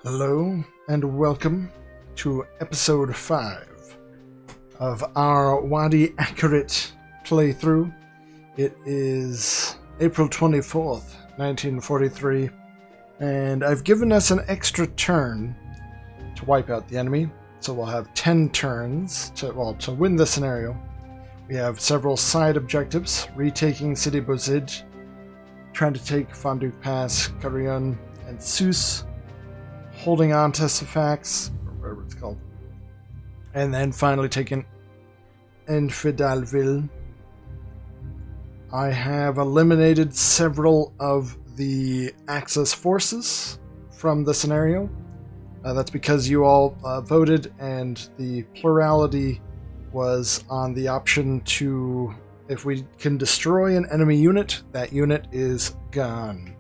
Hello and welcome to episode 5 of our Wadi Akarit playthrough. It is April 24th, 1943, and I've given us an extra turn to wipe out the enemy, so we'll have 10 turns to win the scenario. We have several side objectives: retaking Sidi Bouzid, trying to take Fondue Pass, Carrion, and Sousse, holding on to Sifax, or whatever it's called, and then finally taking Enfidalville. I have eliminated several of the Axis forces from the scenario. That's because you all voted, and the plurality was on the option to, if we can destroy an enemy unit, that unit is gone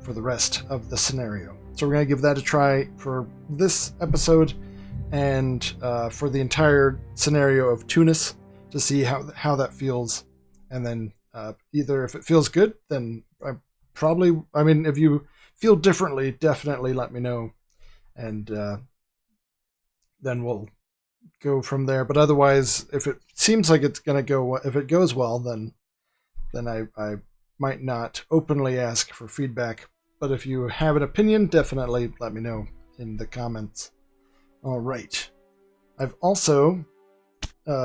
for the rest of the scenario. So we're going to give that a try for this episode and for the entire scenario of Tunis to see how that feels. And then either if it feels good, then if you feel differently, definitely let me know. And then we'll go from there. But otherwise, if it seems like it's going to go, if it goes well, then I might not openly ask for feedback. But if you have an opinion, definitely let me know in the comments. All right. I've also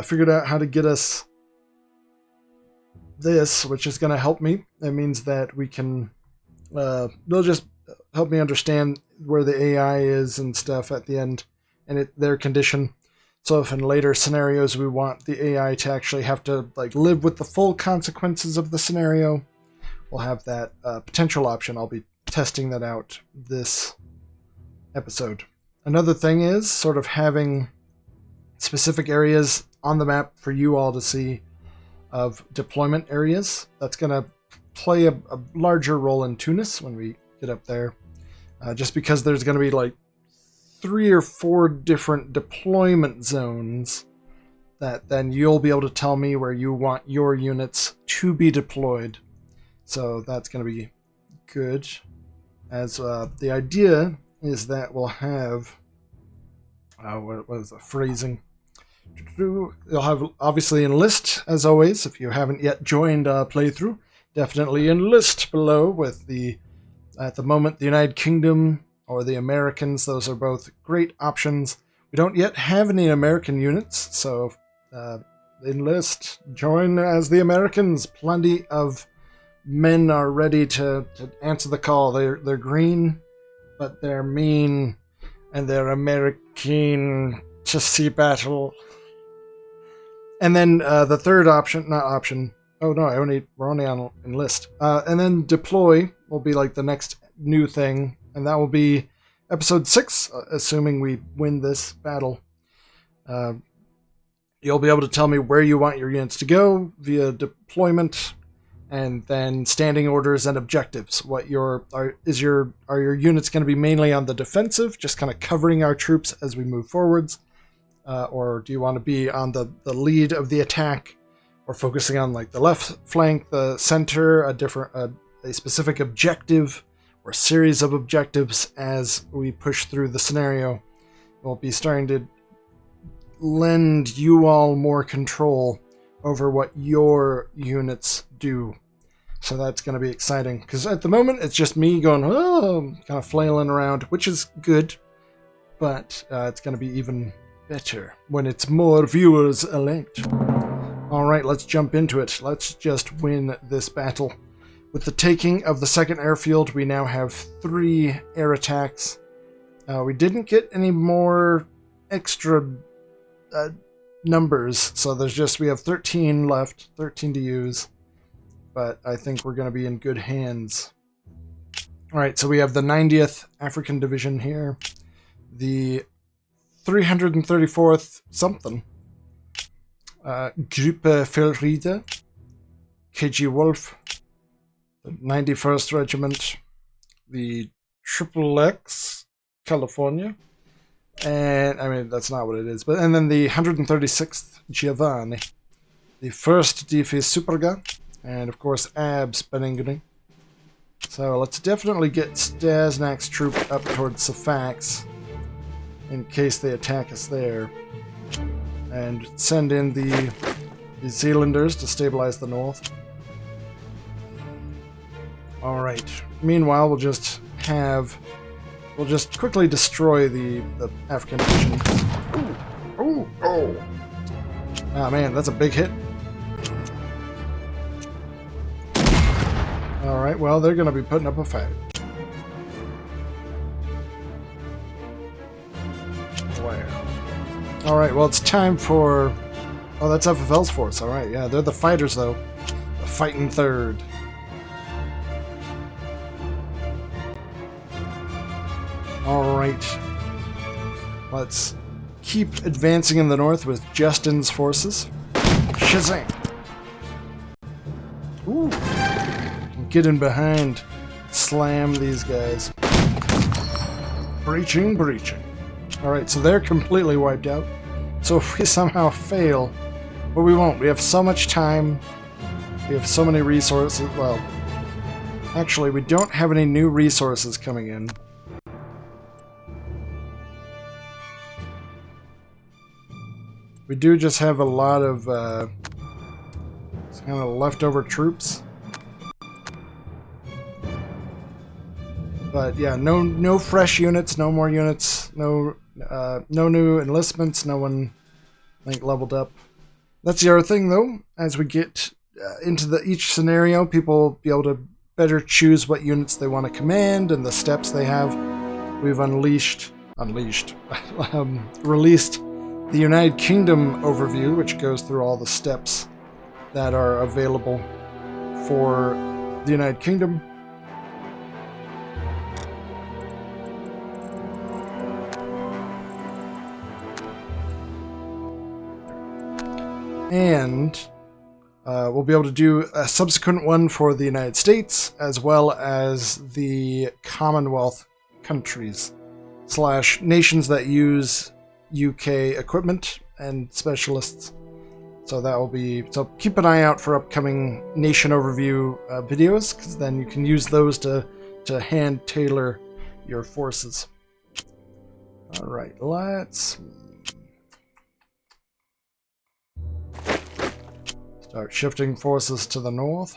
figured out how to get us this, which is going to help me. It means that we can... they'll just help me understand where the AI is and stuff at the end, and their condition. So if in later scenarios we want the AI to actually have to live with the full consequences of the scenario, we'll have that potential option. I'll be testing that out this episode. Another thing is sort of having specific areas on the map for you all to see of deployment areas. That's going to play a larger role in Tunis when we get up there, just because there's going to be 3 or 4 different deployment zones that then you'll be able to tell me where you want your units to be deployed. So that's going to be good. As the idea is that we'll have what is the phrasing? You'll have obviously enlist, as always. If you haven't yet joined playthrough, definitely enlist below with at the moment, the United Kingdom or the Americans. Those are both great options. We don't yet have any American units, so enlist, join as the Americans. Plenty of men are ready to answer the call. They're green, but they're mean, and they're American to see battle. And then the third option, oh no, we're only on enlist. And then deploy will be the next new thing, and that will be episode 6, assuming we win this battle. You'll be able to tell me where you want your units to go via deployment, and then standing orders and objectives. Are your units going to be mainly on the defensive, just kind of covering our troops as we move forwards, or do you want to be on the lead of the attack, or focusing on the left flank, the center, a specific objective or series of objectives as we push through the scenario? We'll be starting to lend you all more control over what your units do. So that's going to be exciting, because at the moment it's just me going, kind of flailing around, which is good, but it's going to be even better when it's more viewers elect. Alright, let's jump into it. Let's just win this battle. With the taking of the second airfield, we now have 3 air attacks. We didn't get any more extra numbers, so we have 13 left, 13 to use, but I think we're going to be in good hands. Alright, so we have the 90th African Division here, the 334th something, Gruppe Felriede, KG Wolf, the 91st Regiment, the Triple X, California, and that's not what it is, and then the 136th Giovanni, the 1st DF Superga, and of course Abs Beningri, So let's definitely get Staznak's troop up towards Safax in case they attack us there. And send in the Zealanders to stabilize the north. Alright. Meanwhile, we'll just quickly destroy the African nation. Ooh. Ooh. Oh. Ah, man, that's a big hit. Alright, well, they're going to be putting up a fight. Wow. Alright, well, it's time for... Oh, that's FFL's force. Alright, yeah, they're the fighters, though. The fighting third. Alright. Let's keep advancing in the north with Justin's forces. Shazam! Ooh! Get in behind. Slam these guys. Breaching, breaching. Alright, so they're completely wiped out. So if we somehow fail, but we won't. We have so much time. We have so many resources. Well, actually, we don't have any new resources coming in. We do just have a lot of kind of leftover troops. But yeah, no fresh units, no more units, no new enlistments, no one, I think, leveled up. That's the other thing, though. As we get into each scenario, people will be able to better choose what units they want to command and the steps they have. We've released the United Kingdom overview, which goes through all the steps that are available for the United Kingdom. And we'll be able to do a subsequent one for the United States, as well as the Commonwealth countries / nations that use UK equipment and specialists. So that will be... So keep an eye out for upcoming nation overview videos, because then you can use those to hand tailor your forces. Alright, let's... start shifting forces to the north.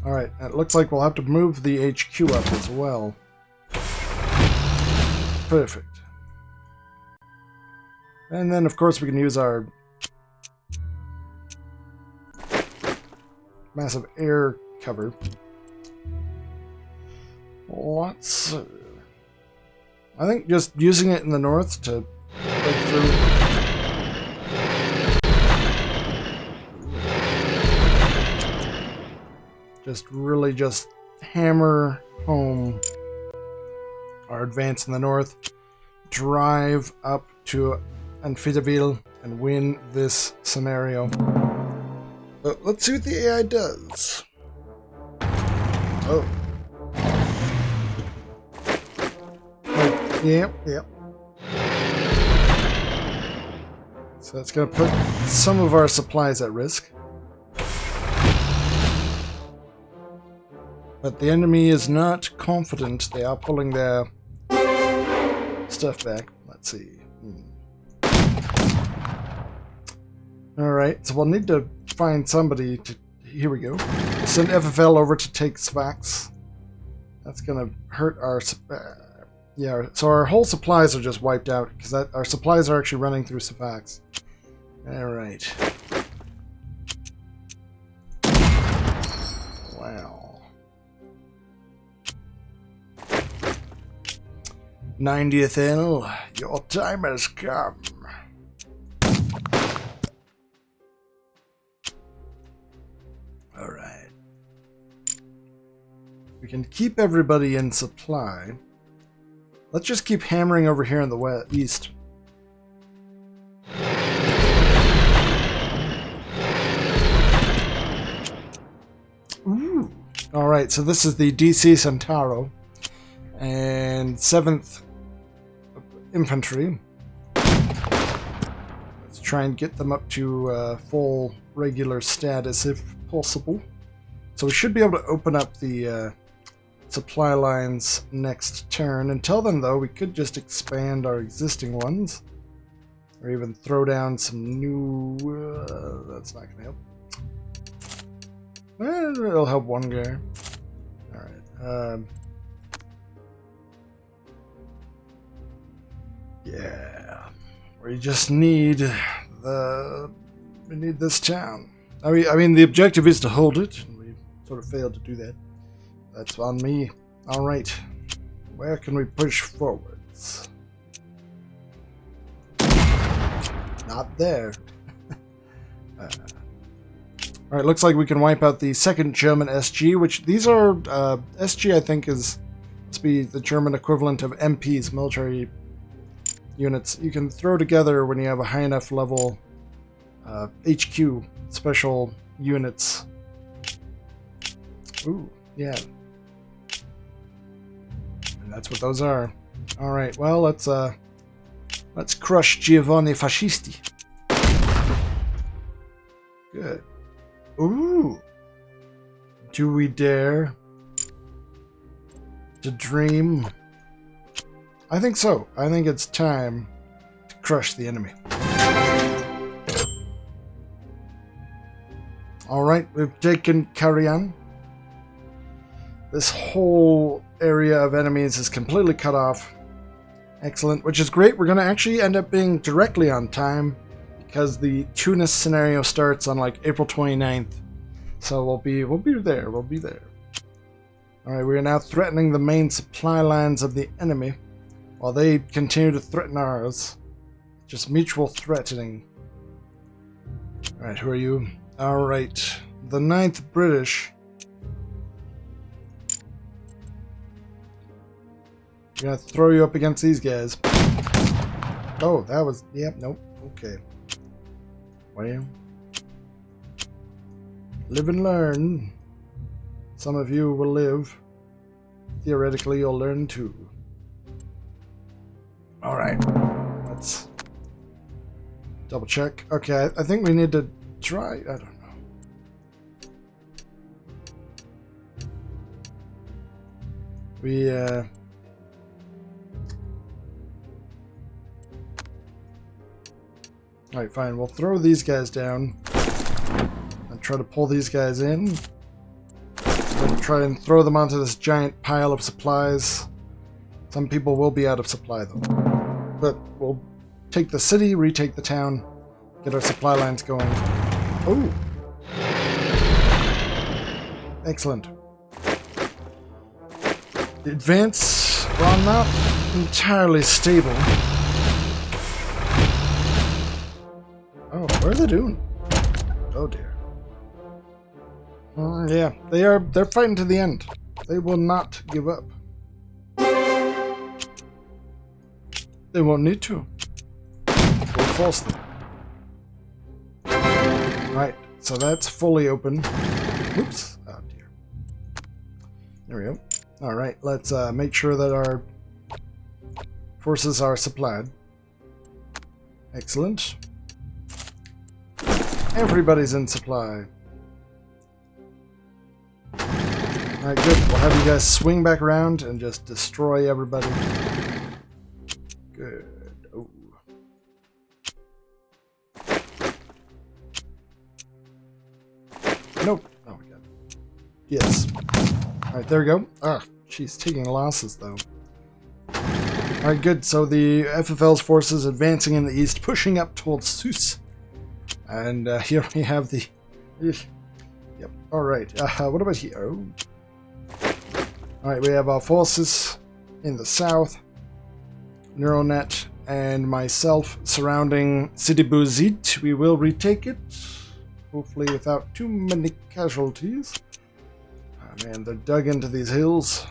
Alright, it looks like we'll have to move the HQ up as well. Perfect. And then, of course, we can use our massive air cover. Let's... I think just using it in the north to break through. Just really just hammer home our advance in the north. Drive up to Amphitaville and win this scenario. But let's see what the AI does. Oh. Yep. So that's going to put some of our supplies at risk. But the enemy is not confident. They are pulling their stuff back. Let's see. Alright, so we'll need to find somebody to... Here we go. Send FFL over to take Sfax. That's going to hurt our... yeah, so our whole supplies are just wiped out, because our supplies are actually running through Safax. Alright. Wow. 90th L, your time has come. Alright. We can keep everybody in supply. Let's just keep hammering over here in the east. Ooh. All right, so this is the DC Centauro and 7th Infantry. Let's try and get them up to full regular status if possible. So we should be able to open up the supply lines next turn. Until then, though, we could just expand our existing ones. Or even throw down some new... that's not going to help. It'll help one guy. Alright. Yeah. We just need we need this town. I mean, the objective is to hold it, and we sort of failed to do that. That's on me. Alright. Where can we push forwards? Not there. Alright, looks like we can wipe out the second German SG, which these are, SG I think must be the German equivalent of MPs, military units. You can throw together when you have a high enough level HQ, special units. Ooh, yeah. And that's what those are. Alright, well, let's crush Giovanni Fascisti. Good. Ooh. Do we dare to dream? I think so. I think it's time to crush the enemy. Alright, we've taken Karian. This whole area of enemies is completely cut off. Excellent, which is great. We're going to actually end up being directly on time because the Tunis scenario starts on like April 29th. So we'll be there. We'll be there. Alright, we are now threatening the main supply lines of the enemy while they continue to threaten ours. Just mutual threatening. Alright, who are you? Alright, the 9th British. I'm gonna throw you up against these guys. Oh, that was... Yep, nope. Okay. Well. Live and learn. Some of you will live. Theoretically, you'll learn too. Alright. Let's double check. Okay, I think we need to try... I don't know. We, Alright, fine. We'll throw these guys down and try to pull these guys in. Then try and throw them onto this giant pile of supplies. Some people will be out of supply, though. But we'll take the city, retake the town, get our supply lines going. Oh! Excellent. The advance, while not entirely stable... Oh, what are they doing? Oh dear. Yeah, they're fighting to the end. They will not give up. They won't need to. We'll force them. Right, so that's fully open. Oops. Oh dear. There we go. Alright, let's make sure that our forces are supplied. Excellent. Everybody's in supply. Alright, good. We'll have you guys swing back around and just destroy everybody. Good. Oh. Nope. Oh my god. Yes. Alright, there we go. Ah, she's taking losses though. Alright, good. So the FFL's forces advancing in the east, pushing up towards Sousse. And here we have the... Yep, alright. What about here? Oh. Alright, we have our forces in the south. Neuronet and myself surrounding Sidi Bouzid. We will retake it. Hopefully without too many casualties. Oh man, they're dug into these hills.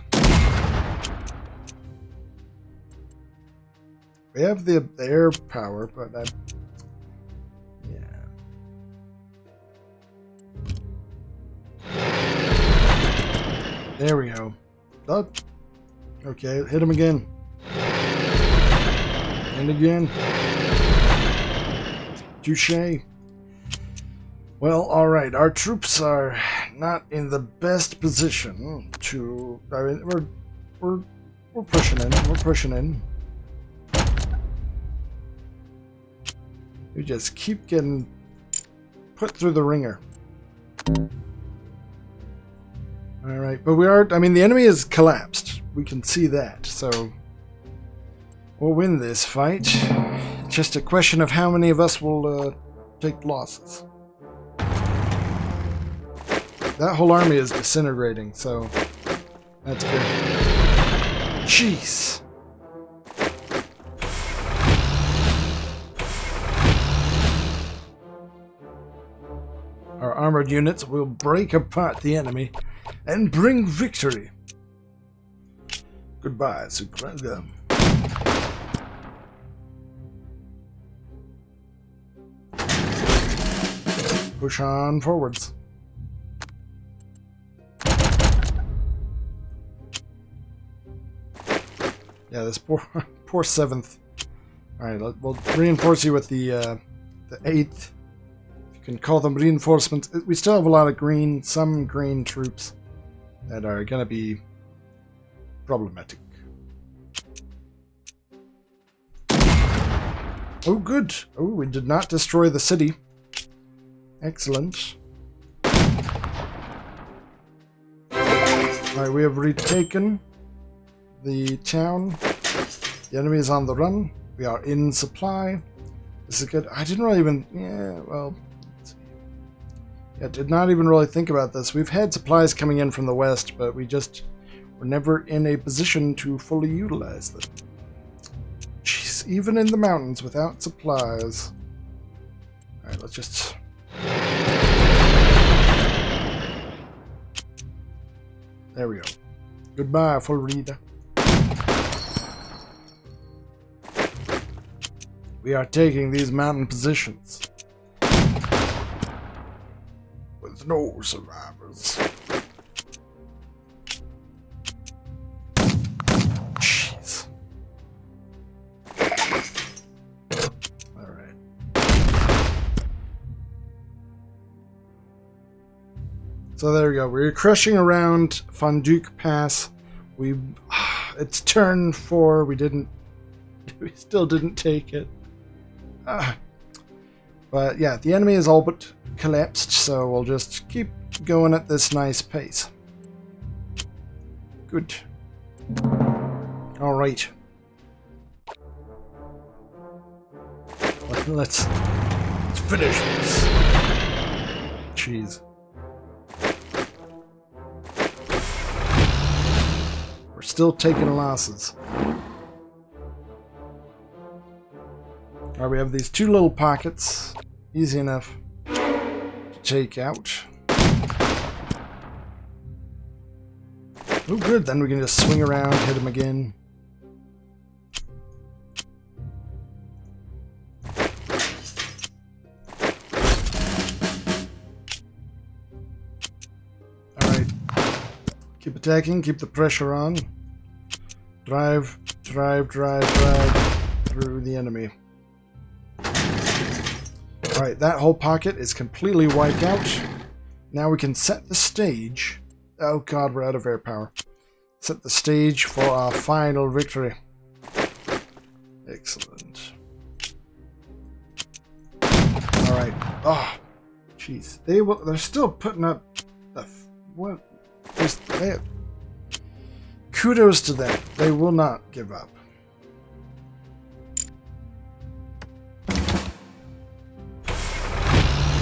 We have the air power, but that... There we go. Oh. Okay, hit him again. And again. Touche. Well, alright, our troops are not in the best position to... I mean, we're pushing in, we're pushing in. We just keep getting put through the ringer. Alright, but we are... I mean, the enemy has collapsed. We can see that, so... We'll win this fight. Just a question of how many of us will take losses. That whole army is disintegrating, so that's good. Jeez. Our armored units will break apart the enemy and bring victory. Goodbye, Super. Push on forwards. Yeah, this poor 7th. Alright, we'll reinforce you with the 8th. You can call them reinforcements. We still have a lot of some green troops that are going to be problematic. Oh, good. Oh, we did not destroy the city. Excellent. Alright, we have retaken the town. The enemy is on the run. We are in supply. This is good. I didn't really even... Yeah, well... Let's see. Yeah, did not even really think about this. We've had supplies coming in from the west, but we just were never in a position to fully utilize them. Jeez, even in the mountains without supplies. Alright, let's just... There we go. Goodbye, Florida. We are taking these mountain positions with no survivors. Jeez. Alright. So there we go. We're crushing around Fonduque Pass. It's turn 4. We still didn't take it. But yeah, the enemy is all but collapsed, so we'll just keep going at this nice pace. Good. Alright. Let's finish this. Jeez. We're still taking losses. Alright, we have these 2 little pockets. Easy enough to take out. Oh good, then we can just swing around, hit him again. Alright. Keep attacking, keep the pressure on. Drive through the enemy. Alright, that whole pocket is completely wiped out. Now we can set the stage. Oh god, we're out of air power. Set the stage for our final victory. Excellent. Alright. Oh, jeez. They're still putting up the... What? Kudos to them. They will not give up.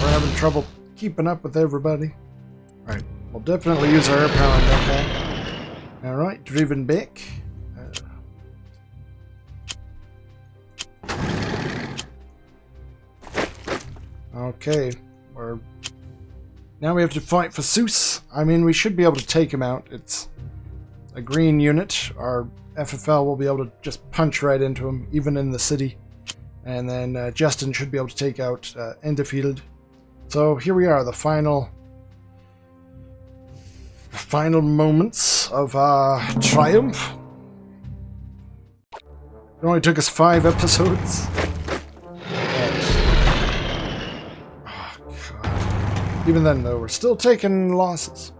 We're having trouble keeping up with everybody. Alright, we'll definitely use our air power on that guy. Alright, driven back. Okay, now we have to fight for Seuss. I mean, we should be able to take him out. It's a green unit. Our FFL will be able to just punch right into him, even in the city. And then Justin should be able to take out Enderfield. So here we are, the final moments of triumph. It only took us 5 episodes. But Even then, though, we're still taking losses.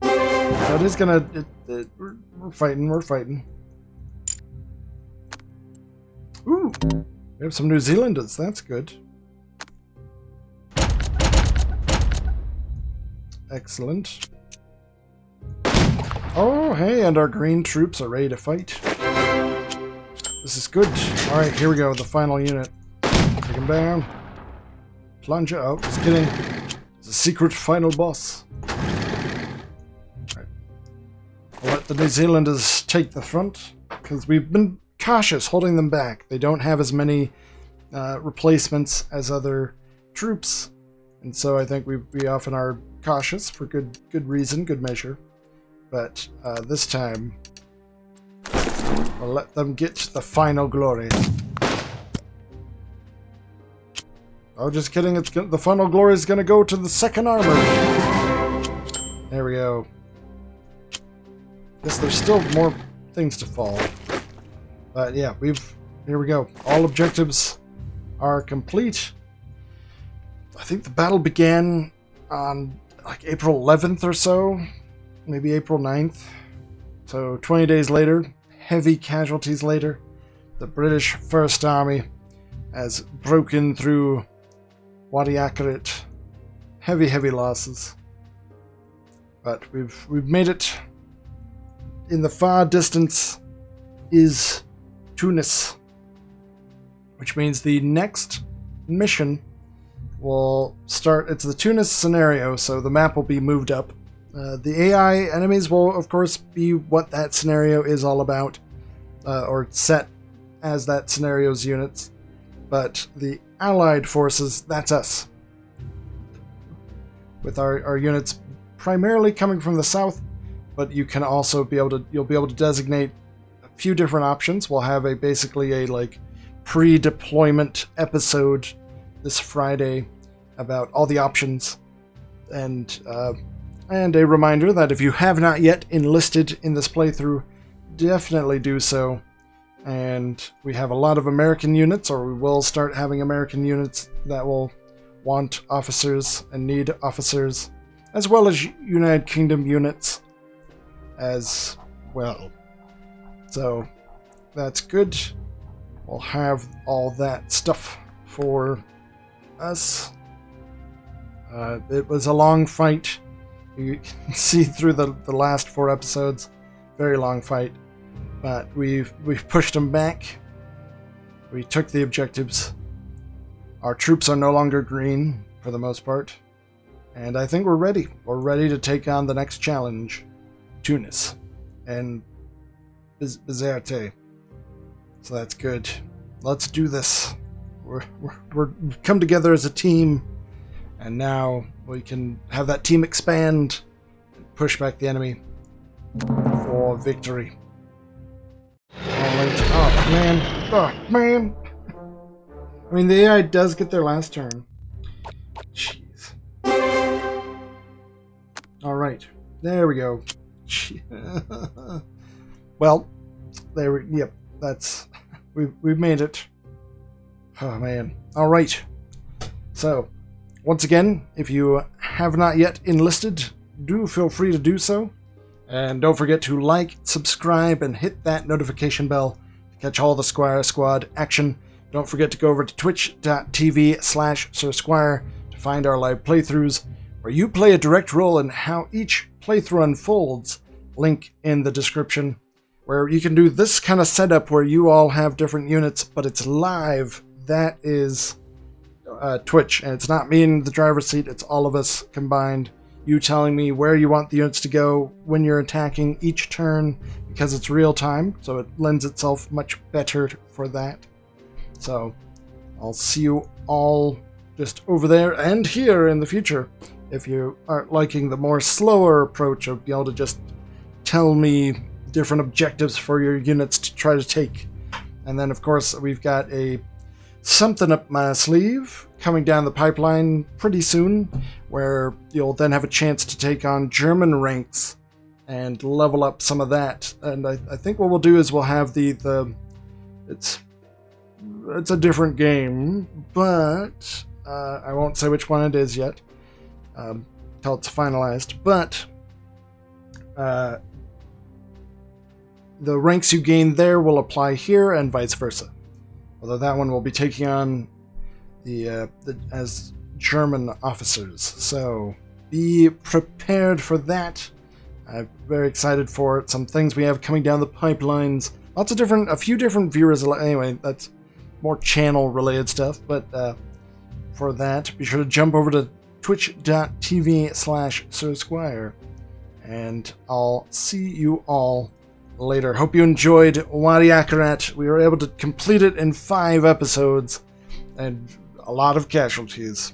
That is gonna... we're fighting, we're fighting. Ooh! We have some New Zealanders, that's good. Excellent. Oh, hey, and our green troops are ready to fight. This is good. Alright, here we go, the final unit. Take him down. Plunger out, just kidding. It's a secret final boss. Alright. I'll let the New Zealanders take the front, because we've been cautious holding them back. They don't have as many replacements as other troops, and so I think we often are cautious for good reason, good measure. But this time, we'll let them get the final glory. Oh, just kidding! The final glory is going to go to the second armor. There we go. Guess there's still more things to fall. But yeah, here we go. All objectives are complete. I think the battle began on like April 11th or so, maybe April 9th. So 20 days later, heavy casualties later, the British First Army has broken through Wadi Akarit. Heavy losses. But we've made it. In the far distance is Tunis, which means the next mission will start. It's the Tunis scenario, so the map will be moved up. The AI enemies will, of course, be what that scenario is all about, or set as that scenario's units. But the Allied forces, that's us, with our units primarily coming from the south. But you can also you'll be able to designate a few different options. We'll have basically a like pre-deployment episode this Friday about all the options, and a reminder that if you have not yet enlisted in this playthrough, definitely do so. And we have a lot of American units, or we will start having American units that will want officers and need officers, as well as United Kingdom units as well. So that's good. We'll have all that stuff for us. It was a long fight. You can see through the last 4 episodes. Very long fight. But we've pushed them back. We took the objectives. Our troops are no longer green, for the most part. And I think we're ready. We're ready to take on the next challenge. Tunis. And Bizerte. So that's good. Let's do this. We've come together as a team. And now we can have that team expand and push back the enemy for victory. Alright. Oh, man. Oh, man. I mean, the AI does get their last turn. Jeez. Alright. There we go. Well, yep. That's... We've made it. Oh, man. Alright. So... once again, if you have not yet enlisted, do feel free to do so. And don't forget to like, subscribe, and hit that notification bell to catch all the Squire Squad action. Don't forget to go over to twitch.tv/SirSquire to find our live playthroughs, where you play a direct role in how each playthrough unfolds. Link in the description, where you can do this kind of setup where you all have different units, but it's live. That is... Twitch, and it's not me in the driver's seat, it's all of us combined. You telling me where you want the units to go when you're attacking each turn, because it's real time, so it lends itself much better for that. So I'll see you all just over there and here in the future. If you aren't liking the more slower approach of being able to just tell me different objectives for your units to try to take. And then of course we've got something up my sleeve coming down the pipeline pretty soon, where you'll then have a chance to take on German ranks and level up some of that. And I think what we'll do is we'll have it's a different game, but I won't say which one it is yet until it's finalized, but the ranks you gain there will apply here and vice versa. Although that one will be taking on the as German officers. So be prepared for that. I'm very excited for it. Some things we have coming down the pipelines. A few different viewers. Anyway, that's more channel related stuff. But for that, be sure to jump over to twitch.tv/SirSquire. And I'll see you all later. Hope you enjoyed Wadi Akarit. We were able to complete it in 5 episodes and a lot of casualties.